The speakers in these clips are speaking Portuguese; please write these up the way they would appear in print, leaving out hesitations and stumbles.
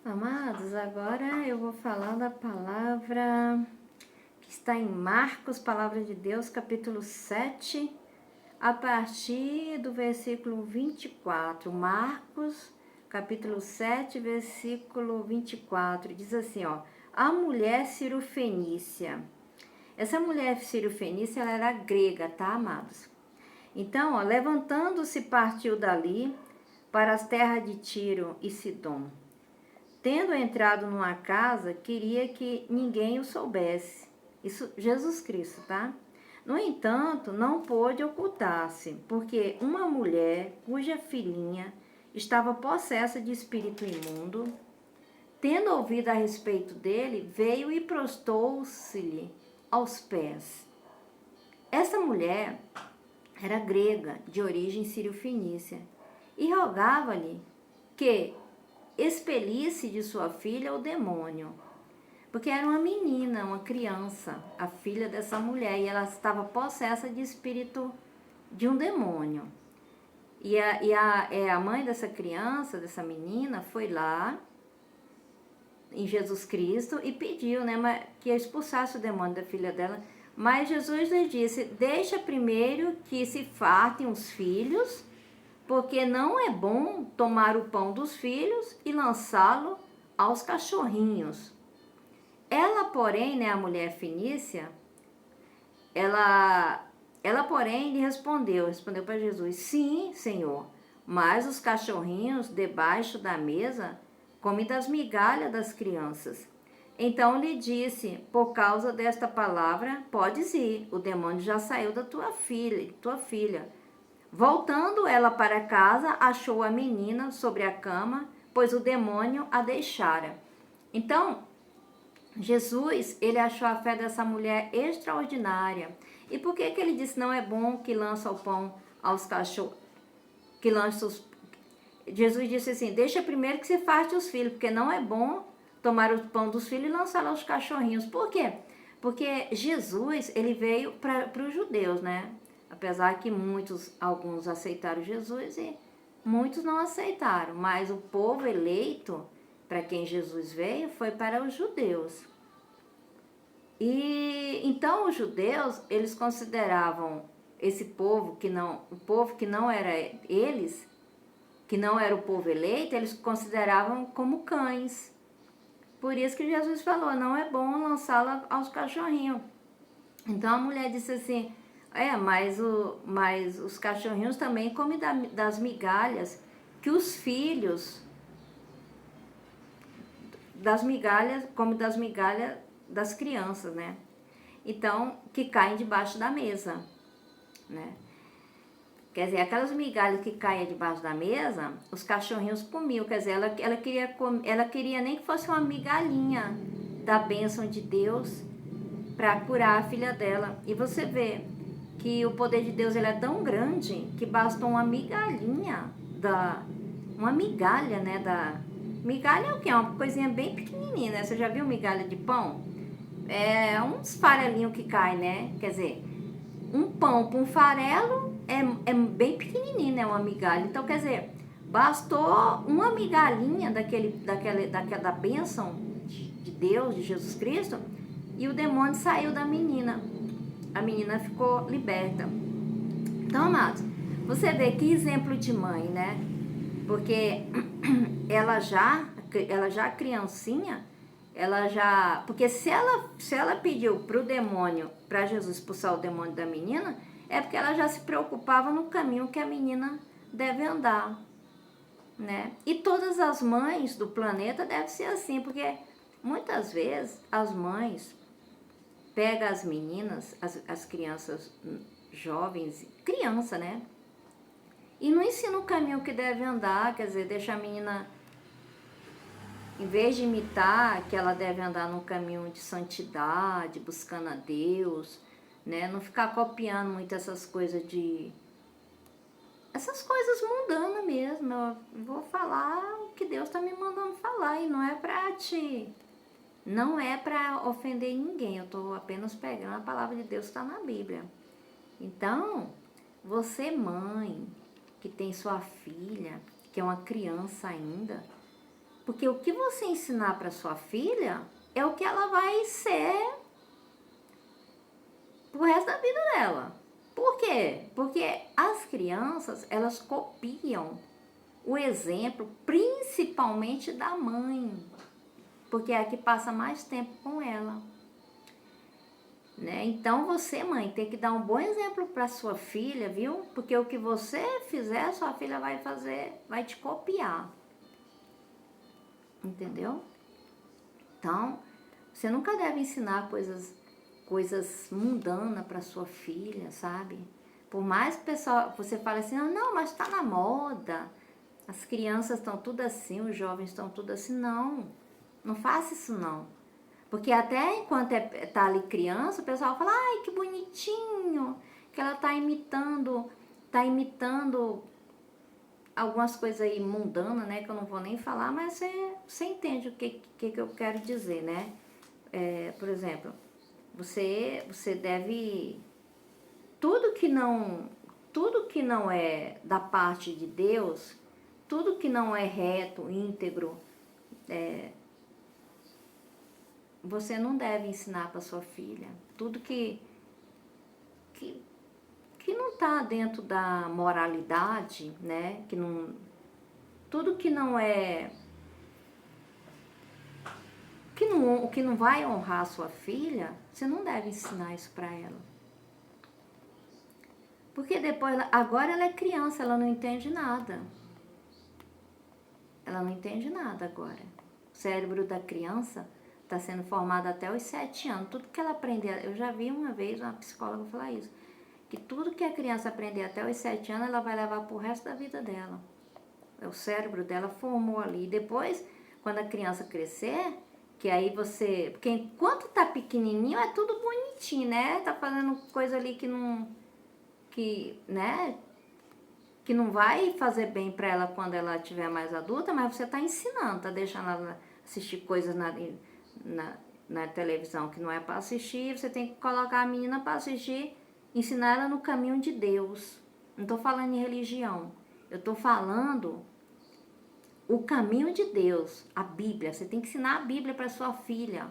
Amados, agora eu vou falar da palavra que está em Marcos, palavra de Deus, capítulo 7, a partir do versículo 24. Marcos, capítulo 7, versículo 24, diz assim, ó: a mulher cirofenícia. Essa mulher cirofenícia, ela era grega, tá, amados? Então, ó, levantando-se, partiu dali para as terras de Tiro e Sidom. Tendo entrado numa casa, queria que ninguém o soubesse. Isso, Jesus Cristo, tá? No entanto, não pôde ocultar-se, porque uma mulher cuja filhinha estava possessa de espírito imundo, tendo ouvido a respeito dele, veio e prostou-se-lhe aos pés. Essa mulher era grega, de origem sírio-fenícia, e rogava-lhe que expelisse de sua filha o demônio, porque era uma menina, uma criança, a filha dessa mulher, e ela estava possessa de espírito de um demônio. A mãe dessa criança, dessa menina, foi lá em Jesus Cristo e pediu, né, que expulsasse o demônio da filha dela. Mas Jesus lhe disse: deixa primeiro que se fartem os filhos, porque não é bom tomar o pão dos filhos e lançá-lo aos cachorrinhos. Ela, porém, né, a mulher fenícia, ela porém lhe respondeu para Jesus: sim, Senhor, mas os cachorrinhos debaixo da mesa comem das migalhas das crianças. Então lhe disse: por causa desta palavra, podes ir, o demônio já saiu da tua filha. Voltando ela para casa, achou a menina sobre a cama, pois o demônio a deixara. Então, Jesus, ele achou a fé dessa mulher extraordinária. E por que ele disse não é bom que lança o pão aos cachorros, que lança os... Jesus disse assim: deixa primeiro que se farte os filhos, porque não é bom tomar o pão dos filhos e lançá-lo aos cachorrinhos. Por quê? Porque Jesus, ele veio para os judeus, né? Apesar que alguns aceitaram Jesus e muitos não aceitaram. Mas o povo eleito, para quem Jesus veio, foi para os judeus. E então os judeus, eles consideravam esse povo o povo que não era eles, que não era o povo eleito, eles consideravam como cães. Por isso que Jesus falou: não é bom lançá-la aos cachorrinhos. Então a mulher disse assim: mas os cachorrinhos também comem das migalhas que os filhos comem das migalhas das crianças, né? Então, que caem debaixo da mesa, né? Quer dizer, aquelas migalhas que caem debaixo da mesa, os cachorrinhos comiam. Quer dizer, ela queria nem que fosse uma migalhinha da bênção de Deus para curar a filha dela. E você vê que o poder de Deus, ele é tão grande que basta uma migalhinha uma migalha, né, migalha é o quê? É uma coisinha bem pequenininha, né? Você já viu migalha de pão? É uns farelinhos que caem, né? Quer dizer, um pão para um farelo é bem pequenininho, né? Uma migalha. Então, quer dizer, bastou uma migalhinha da bênção de Deus, de Jesus Cristo, e o demônio saiu da menina. A menina ficou liberta. Então, amados, você vê que exemplo de mãe, né? Porque ela já criancinha, porque se ela pediu pro demônio, para Jesus expulsar o demônio da menina, é porque ela já se preocupava no caminho que a menina deve andar, né? E todas as mães do planeta devem ser assim, porque muitas vezes as mães pegam as meninas, as crianças jovens, criança, né? E não ensina o caminho que deve andar, quer dizer, deixa a menina, em vez de imitar que ela deve andar num caminho de santidade, buscando a Deus, né? Não ficar copiando muito essas coisas mundanas mesmo. Eu vou falar o que Deus está me mandando falar e não é para ofender ninguém. Eu estou apenas pegando a palavra de Deus que está na Bíblia. Então, você mãe que tem sua filha, que é uma criança ainda, Porque o que você ensinar para sua filha é o que ela vai ser pro resto da vida dela. Por quê? Porque as crianças, elas copiam o exemplo, principalmente da mãe, porque é a que passa mais tempo com ela. Né? Então você, mãe, tem que dar um bom exemplo para sua filha, viu? Porque o que você fizer, sua filha vai fazer, vai te copiar. Entendeu? Então, você nunca deve ensinar coisas mundanas para sua filha, sabe? Por mais que o pessoal, você fale assim, não, mas tá na moda. As crianças estão tudo assim, os jovens estão tudo assim. Não faça isso não. Porque até enquanto tá ali criança, o pessoal fala, ai, que bonitinho, que ela tá imitando algumas coisas aí mundanas, né, que eu não vou nem falar, mas você entende o que eu quero dizer, né? Por exemplo, você deve, tudo que não é da parte de Deus, tudo que não é reto, íntegro, você não deve ensinar para sua filha. Tudo que não está dentro da moralidade, né? Tudo que não é... que não vai honrar a sua filha, você não deve ensinar isso para ela. Porque depois, agora ela é criança, ela não entende nada. Ela não entende nada agora. O cérebro da criança está sendo formado até os 7 anos. Tudo que ela aprender, eu já vi uma vez uma psicóloga falar isso, que tudo que a criança aprender até os 7 anos, ela vai levar para o resto da vida dela. O cérebro dela formou ali. E depois, quando a criança crescer, que aí você... Porque enquanto tá pequenininho, é tudo bonitinho, né? Tá fazendo coisa ali que não... né? Que não vai fazer bem para ela quando ela estiver mais adulta, mas você tá ensinando, tá deixando ela assistir coisas na televisão que não é para assistir. Você tem que colocar a menina para assistir, ensinar ela no caminho de Deus. Não tô falando em religião. Eu tô falando o caminho de Deus, a Bíblia. Você tem que ensinar a Bíblia para sua filha.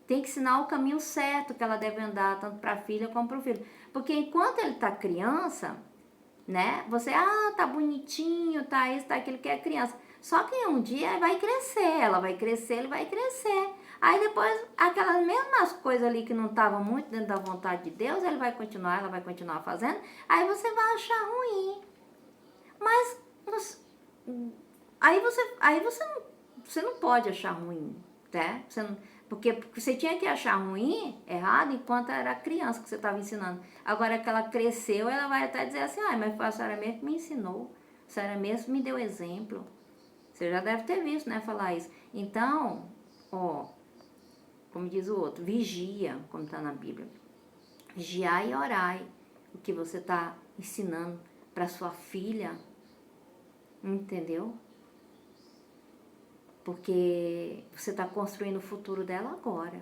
Tem que ensinar o caminho certo que ela deve andar, tanto para a filha como para o filho. Porque enquanto ele tá criança, né? Você, tá bonitinho, tá isso, tá aquilo, que é criança. Só que um dia vai crescer, ela vai crescer, ele vai crescer. Aí depois, aquelas mesmas coisas ali que não estavam muito dentro da vontade de Deus, ela vai continuar fazendo. Aí você vai achar ruim. Mas você não pode achar ruim, tá? Porque você tinha que achar ruim, errado, enquanto era criança que você estava ensinando. Agora que ela cresceu, ela vai até dizer assim, mas foi a senhora mesmo que me ensinou, a senhora mesmo me deu exemplo. Você já deve ter visto, né, falar isso. Então, como diz o outro, vigia, como está na Bíblia. Vigiai e orai o que você está ensinando para sua filha, entendeu? Porque você está construindo o futuro dela agora.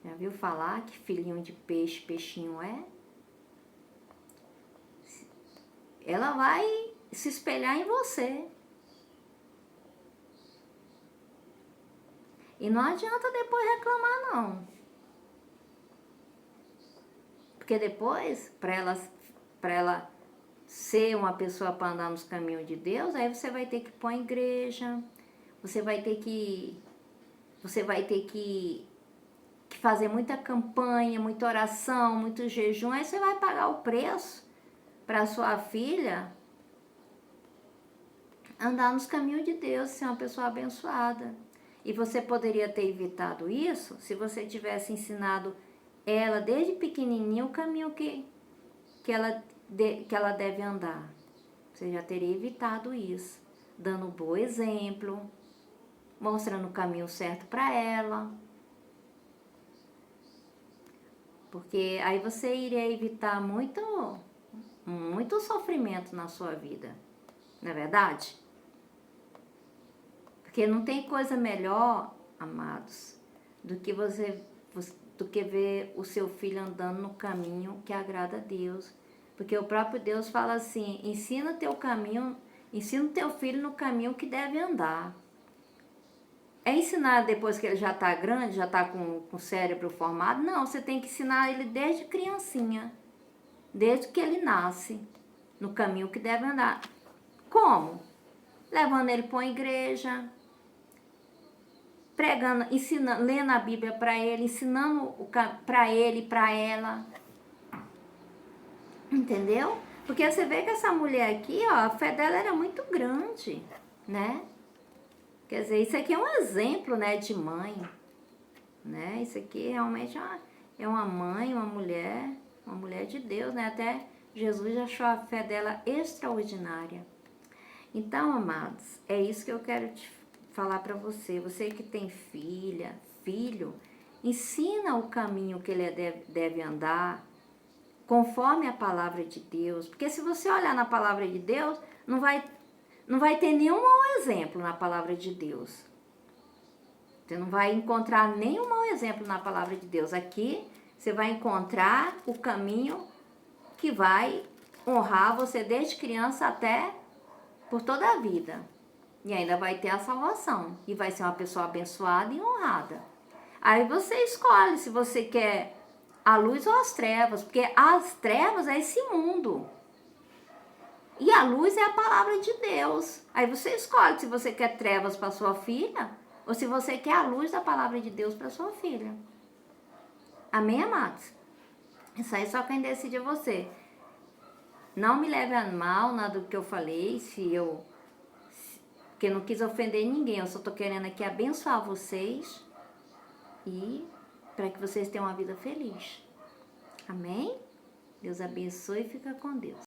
Já viu falar que filhinho de peixe, peixinho é? Ela vai se espelhar em você. E não adianta depois reclamar, não. Porque depois, para ela ser uma pessoa para andar nos caminhos de Deus, aí você vai ter que pôr em igreja, você vai ter que fazer muita campanha, muita oração, muito jejum, aí você vai pagar o preço para sua filha andar nos caminhos de Deus, ser uma pessoa abençoada. E você poderia ter evitado isso se você tivesse ensinado ela desde pequenininha o caminho que ela deve andar. Você já teria evitado isso, dando um bom exemplo, mostrando o caminho certo para ela. Porque aí você iria evitar muito sofrimento na sua vida, não é verdade? Porque não tem coisa melhor, amados, do que ver o seu filho andando no caminho que agrada a Deus. Porque o próprio Deus fala assim, ensina teu caminho, Ensina o teu filho no caminho que deve andar. É ensinar depois que ele já está grande, já está com o cérebro formado? Não, você tem que ensinar ele desde criancinha, desde que ele nasce, no caminho que deve andar. Como? Levando ele para uma igreja, pregando, ensinando, lendo a Bíblia para ele, ensinando para ele e para ela. Entendeu? Porque você vê que essa mulher aqui, ó, a fé dela era muito grande, né? Quer dizer, isso aqui é um exemplo, né, de mãe, né? Isso aqui realmente é uma mãe, uma mulher de Deus, né? Até Jesus achou a fé dela extraordinária. Então, amados, é isso que eu quero te falar para você. Você que tem filha, filho, ensina o caminho que ele deve andar, conforme a palavra de Deus. Porque se você olhar na palavra de Deus, não vai ter nenhum mau exemplo na palavra de Deus. Você não vai encontrar nenhum mau exemplo na palavra de Deus. Aqui você vai encontrar o caminho que vai honrar você desde criança até por toda a vida. E ainda vai ter a salvação. E vai ser uma pessoa abençoada e honrada. Aí você escolhe se você quer a luz ou as trevas. Porque as trevas é esse mundo. E a luz é a palavra de Deus. Aí você escolhe se você quer trevas para sua filha ou se você quer a luz da palavra de Deus para sua filha. Amém, amados? Isso aí só quem decide é você. Não me leve a mal nada do que eu falei, porque eu não quis ofender ninguém. Eu só estou querendo aqui abençoar vocês e para que vocês tenham uma vida feliz. Amém? Deus abençoe e fica com Deus.